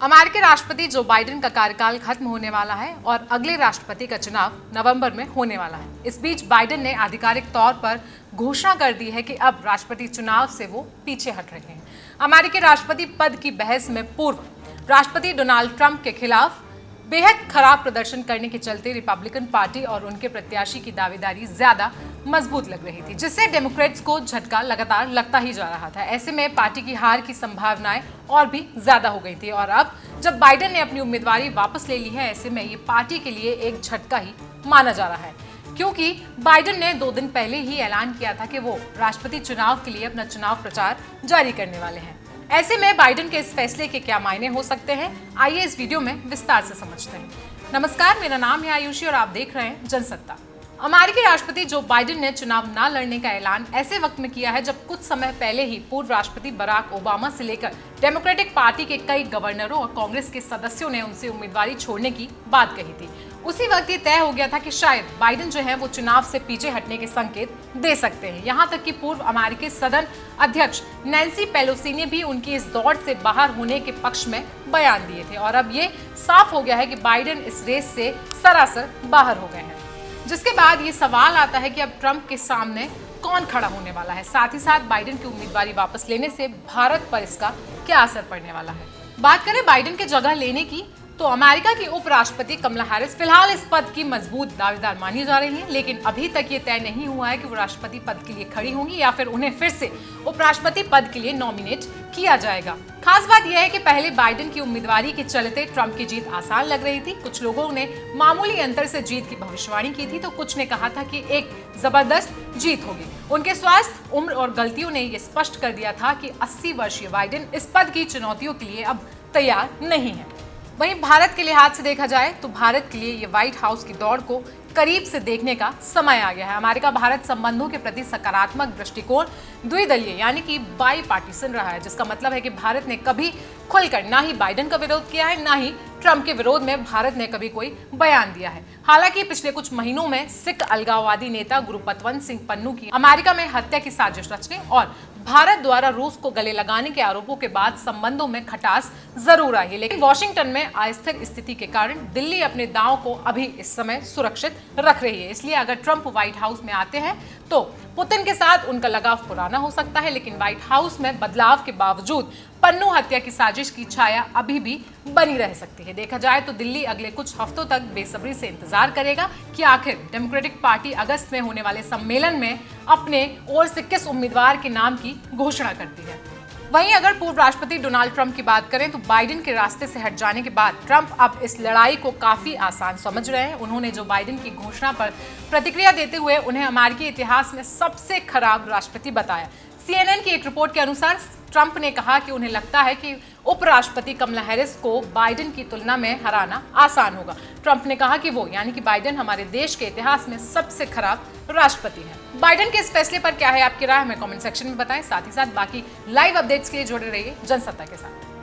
अमेरिकी राष्ट्रपति Joe Biden का कार्यकाल खत्म होने वाला है और अगले राष्ट्रपति का चुनाव नवंबर में होने वाला है। इस बीच बाइडेन ने आधिकारिक तौर पर घोषणा कर दी है कि अब राष्ट्रपति चुनाव से वो पीछे हट रहे हैं। अमेरिकी राष्ट्रपति पद की बहस में पूर्व राष्ट्रपति डोनाल्ड ट्रंप के खिलाफ बेहद खराब प्रदर्शन करने के चलते रिपब्लिकन पार्टी और उनके प्रत्याशी की दावेदारी ज्यादा मजबूत लग रही थी, जिससे डेमोक्रेट्स को झटका लगातार लगता ही जा रहा था। ऐसे में पार्टी की हार की संभावनाएं और भी ज्यादा हो गई थी और अब जब बाइडेन ने अपनी उम्मीदवारी वापस ले ली है, ऐसे में ये पार्टी के लिए एक झटका ही माना जा रहा है, क्योंकि बाइडेन ने 2 दिन पहले ही ऐलान किया था कि वो राष्ट्रपति चुनाव के लिए अपना चुनाव प्रचार जारी करने वाले हैं। ऐसे में बाइडेन के इस फैसले के क्या मायने हो सकते हैं, आइए इस वीडियो में विस्तार से समझते हैं। नमस्कार, मेरा नाम है आयुषी और आप देख रहे हैं जनसत्ता। अमेरिकी राष्ट्रपति जो बाइडेन ने चुनाव न लड़ने का ऐलान ऐसे वक्त में किया है जब कुछ समय पहले ही पूर्व राष्ट्रपति बराक ओबामा से लेकर डेमोक्रेटिक पार्टी के कई गवर्नरों और कांग्रेस के सदस्यों ने उनसे उम्मीदवारी छोड़ने की बात कही थी। उसी वक्त ये तय हो गया था कि शायद बाइडेन जो है वो चुनाव से पीछे हटने के संकेत दे सकते हैं। यहाँ तक कि पूर्व अमेरिकी सदन अध्यक्ष नैन्सी पेलोसी ने भी उनकी इस दौड़ से बाहर होने के पक्ष में बयान दिए थे और अब ये साफ हो गया है कि बाइडेन इस रेस से सरासर बाहर हो गए हैं। जिसके बाद ये सवाल आता है कि अब ट्रंप के सामने कौन खड़ा होने वाला है, साथ ही साथ बाइडेन की उम्मीदवारी वापस लेने से भारत पर इसका क्या असर पड़ने वाला है। बात करें बाइडेन की जगह लेने की, तो अमेरिका की उपराष्ट्रपति कमला हैरिस फिलहाल इस पद की मजबूत दावेदार मानी जा रही हैं, लेकिन अभी तक ये तय नहीं हुआ है कि वो राष्ट्रपति पद के लिए खड़ी होंगी या फिर उन्हें फिर से उपराष्ट्रपति पद के लिए नॉमिनेट किया जाएगा। खास बात यह है कि पहले बाइडेन की उम्मीदवारी के चलते ट्रंप की जीत आसान लग रही थी। कुछ लोगों ने मामूली अंतर से जीत की भविष्यवाणी की थी, तो कुछ ने कहा था कि एक जबरदस्त जीत होगी। उनके स्वास्थ्य, उम्र और गलतियों ने यह स्पष्ट कर दिया था कि 80 वर्षीय बाइडेन इस पद की चुनौतियों के लिए अब तैयार नहीं है। वहीं भारत के लिहाज से देखा जाए तो भारत के लिए ये व्हाइट हाउस की दौड़ को करीब से देखने का समय आ गया है। अमेरिका भारत संबंधों के प्रति सकारात्मक दृष्टिकोण द्विदलीय यानी कि बाई पार्टीसन रहा है, जिसका मतलब है कि भारत ने कभी खुलकर ना ही बाइडेन का विरोध किया है, ना ही ट्रंप के विरोध में भारत ने कभी कोई बयान दिया है। हालांकि पिछले कुछ महीनों में सिख अलगाववादी नेता गुरपतवंत सिंह पन्नू की अमेरिका में हत्या की साजिश रचने और भारत द्वारा रूस को गले लगाने के आरोपों के बाद संबंधों में खटास जरूर आई है, लेकिन वॉशिंगटन में अस्थिर स्थिति के कारण दिल्ली अपने दांव को अभी इस समय सुरक्षित रख रही है। इसलिए अगर ट्रंप व्हाइट हाउस में आते हैं तो पुतिन के साथ उनका लगाव पुराना हो सकता है, लेकिन व्हाइट हाउस में बदलाव के बावजूद पन्नू हत्या की साजिश की छाया अभी भी बनी रह सकती है। देखा जाए तो दिल्ली अगले कुछ हफ्तों तक बेसब्री से इंतजार करेगा कि आखिर डेमोक्रेटिक पार्टी अगस्त में होने वाले सम्मेलन में अपने ओर से किस उम्मीदवार के नाम की घोषणा करती है। वहीं अगर पूर्व राष्ट्रपति डोनाल्ड ट्रंप की बात करें तो बाइडेन के रास्ते से हट जाने के बाद ट्रंप अब इस लड़ाई को काफी आसान समझ रहे हैं। उन्होंने जो बाइडेन की घोषणा पर प्रतिक्रिया देते हुए उन्हें अमेरिकी इतिहास में सबसे खराब राष्ट्रपति बताया। CNN की एक रिपोर्ट के अनुसार ट्रंप ने कहा कि उन्हें लगता है कि उपराष्ट्रपति कमला हैरिस को बाइडेन की तुलना में हराना आसान होगा। ट्रंप ने कहा कि वो यानी कि बाइडेन हमारे देश के इतिहास में सबसे खराब राष्ट्रपति है। बाइडेन के इस फैसले पर क्या है आपकी राय, हमें कमेंट सेक्शन में बताएं। साथ ही साथ बाकी लाइव अपडेट्स के लिए जुड़े रहिए जनसत्ता के साथ।